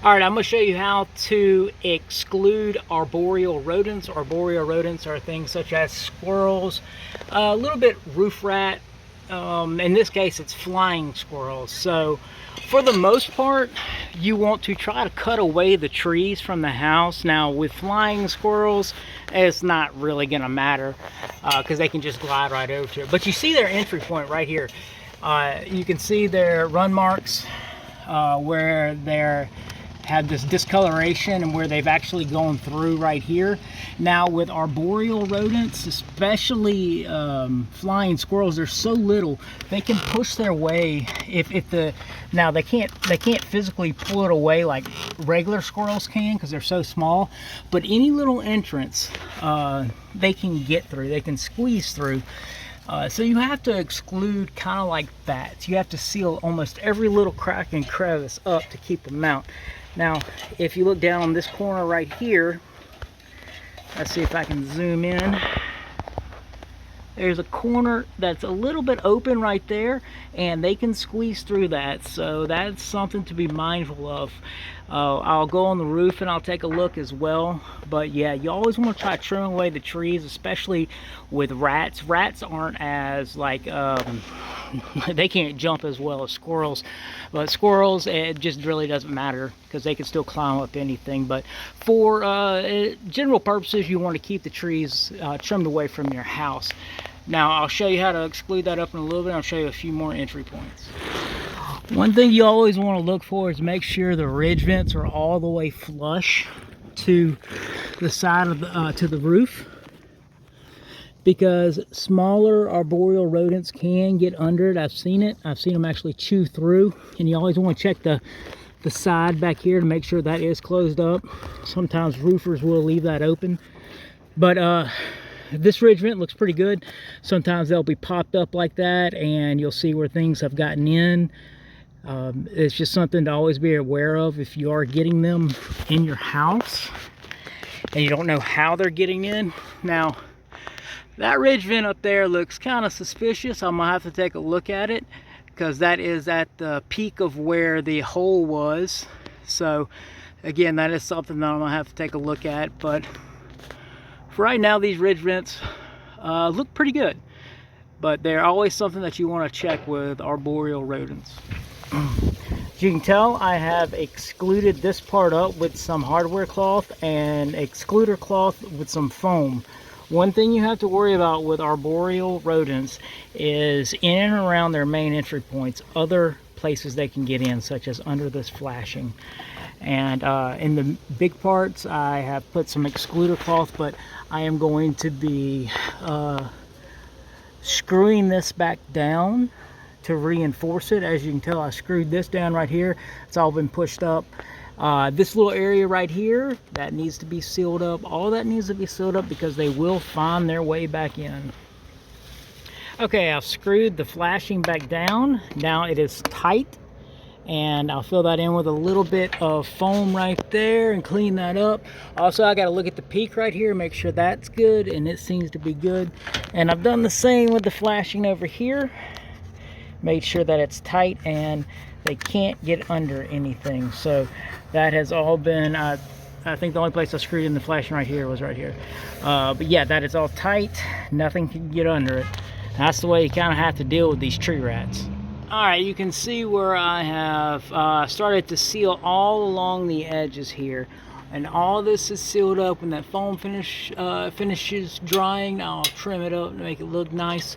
All right, I'm going to show you how to exclude arboreal rodents. Arboreal rodents are things such as squirrels, a little bit roof rat. In this case, it's flying squirrels. So for the most part, you want to try to cut away the trees from the house. Now with flying squirrels, it's not really going to matter because they can just glide right over to it. But you see their entry point right here. You can see their run marks where they're have this discoloration and where they've actually gone through right here. Now with arboreal rodents, especially flying squirrels, they're so little they can push their way. Now they can't physically pull it away like regular squirrels can because they're so small, but any little entrance they can get through, they can squeeze through. So you have to exclude kind of like that. You have to seal almost every little crack and crevice up to keep them out. Now, if you look down on this corner right here, let's see if I can zoom in. There's a corner that's a little bit open right there, and they can squeeze through that. So that's something to be mindful of. I'll go on the roof and I'll take a look as well. But yeah, you always want to try to trim away the trees, especially with rats. Rats aren't as like, they can't jump as well as squirrels. But squirrels, it just really doesn't matter because they can still climb up anything. But for general purposes, you want to keep the trees trimmed away from your house. Now I'll show you how to exclude that up in a little bit. I'll show you a few more entry points. One thing you always want to look for is make sure the ridge vents are all the way flush to the side of the to the roof, because smaller arboreal rodents can get under it. I've seen it. I've seen them actually chew through, and you always want to check the side back here to make sure that is closed up. Sometimes roofers will leave that open, but this ridge vent looks pretty good. Sometimes they'll be popped up like that and you'll see where things have gotten in. It's just something to always be aware of if you are getting them in your house and you don't know how they're getting in. Now, that ridge vent up there looks kind of suspicious. I'm gonna have to take a look at it because that is at the peak of where the hole was. So again, that is something that I'm gonna have to take a look at. But for right now, these ridge vents look pretty good, but they're always something that you want to check with arboreal rodents. As you can tell, I have excluded this part up with some hardware cloth and excluder cloth with some foam. One thing you have to worry about with arboreal rodents is in and around their main entry points, other places they can get in, such as under this flashing. And in the big parts, I have put some excluder cloth, but I am going to be screwing this back down to reinforce it. As you can tell, I screwed this down right here. It's all been pushed up. This little area right here, that needs to be sealed up. All that needs to be sealed up because they will find their way back in. Okay, I've screwed the flashing back down. Now it is tight, and I'll fill that in with a little bit of foam right there and clean that up. Also, I got to look at the peak right here, make sure that's good, and it seems to be good. And I've done the same with the flashing over here. Made sure that it's tight and they can't get under anything. So that has all been, I think the only place I screwed in the flashing right here was right here. But yeah, that is all tight. Nothing can get under it. That's the way you kind of have to deal with these tree rats. All right, you can see where I have started to seal all along the edges here. And all this is sealed up. When that foam finishes drying, I'll trim it up to make it look nice.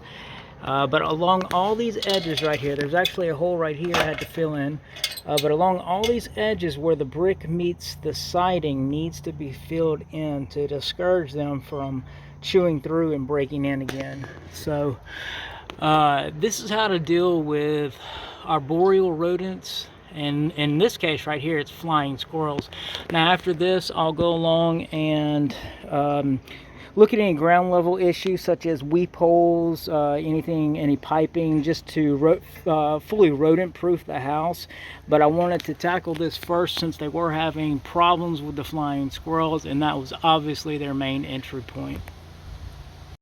But along all these edges right here, there's actually a hole right here I had to fill in. But along all these edges where the brick meets the siding needs to be filled in to discourage them from chewing through and breaking in again. So this is how to deal with arboreal rodents, and in this case right here, it's flying squirrels. Now after this, I'll go along and look at any ground level issues such as weep holes, any piping, just to fully rodent proof the house. But I wanted to tackle this first since they were having problems with the flying squirrels, and that was obviously their main entry point.